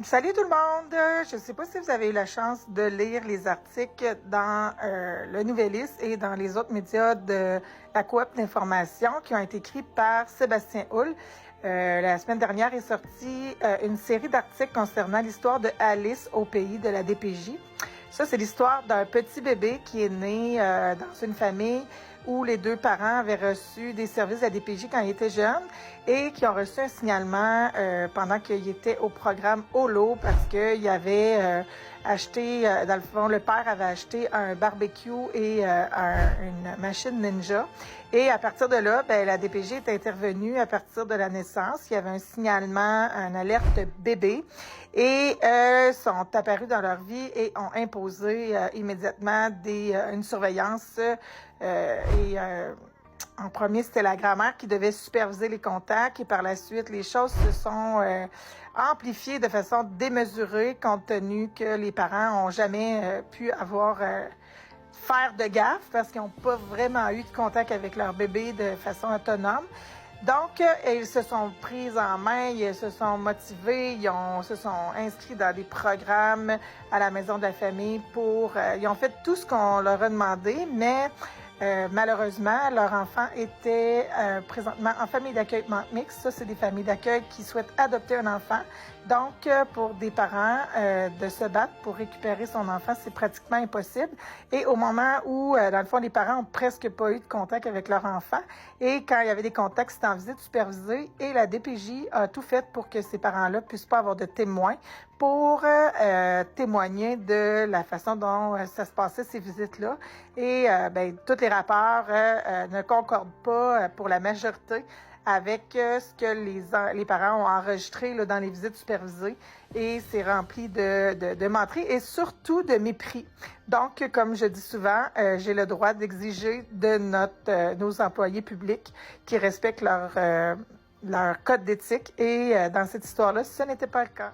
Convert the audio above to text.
Salut tout le monde! Je ne sais pas si vous avez eu la chance de lire les articles dans le Nouvelliste et dans les autres médias de la coop d'information qui ont été écrits par Sébastien Houle. La semaine dernière est sortie une série d'articles concernant l'histoire de Alice au pays de la DPJ. Ça, c'est l'histoire d'un petit bébé qui est né dans une famille où les deux parents avaient reçu des services de la DPJ quand ils étaient jeunes et qui ont reçu un signalement pendant qu'il était au programme Holo parce qu'il avait acheté, dans le fond, le père avait acheté un barbecue et une machine Ninja. Et à partir de là, la DPJ est intervenue à partir de la naissance. Il y avait un signalement, une alerte bébé et sont apparus dans leur vie et ont imposé immédiatement une surveillance en premier, c'était la grand-mère qui devait superviser les contacts et par la suite, les choses se sont amplifiées de façon démesurée compte tenu que les parents n'ont jamais pu avoir faire de gaffe parce qu'ils n'ont pas vraiment eu de contact avec leur bébé de façon autonome. Donc, ils se sont pris en main, ils se sont motivés, se sont inscrits dans des programmes à la maison de la famille ils ont fait tout ce qu'on leur a demandé, mais malheureusement, leur enfant était présentement en famille d'accueil mixte. Ça, c'est des familles d'accueil qui souhaitent adopter un enfant. Donc, pour des parents, de se battre pour récupérer son enfant, c'est pratiquement impossible. Et au moment où, dans le fond, les parents ont presque pas eu de contact avec leur enfant, et quand il y avait des contacts, c'était en visite supervisée, et la DPJ a tout fait pour que ces parents-là puissent pas avoir de témoins pour témoigner de la façon dont ça se passait, ces visites-là. Et tous les rapports ne concordent pas pour la majorité avec ce que les parents ont enregistré là, dans les visites supervisées. Et c'est rempli de menteries et surtout de mépris. Donc, comme je dis souvent, j'ai le droit d'exiger de nos employés publics qui respectent leur code d'éthique. Et dans cette histoire-là, ce n'était pas le cas.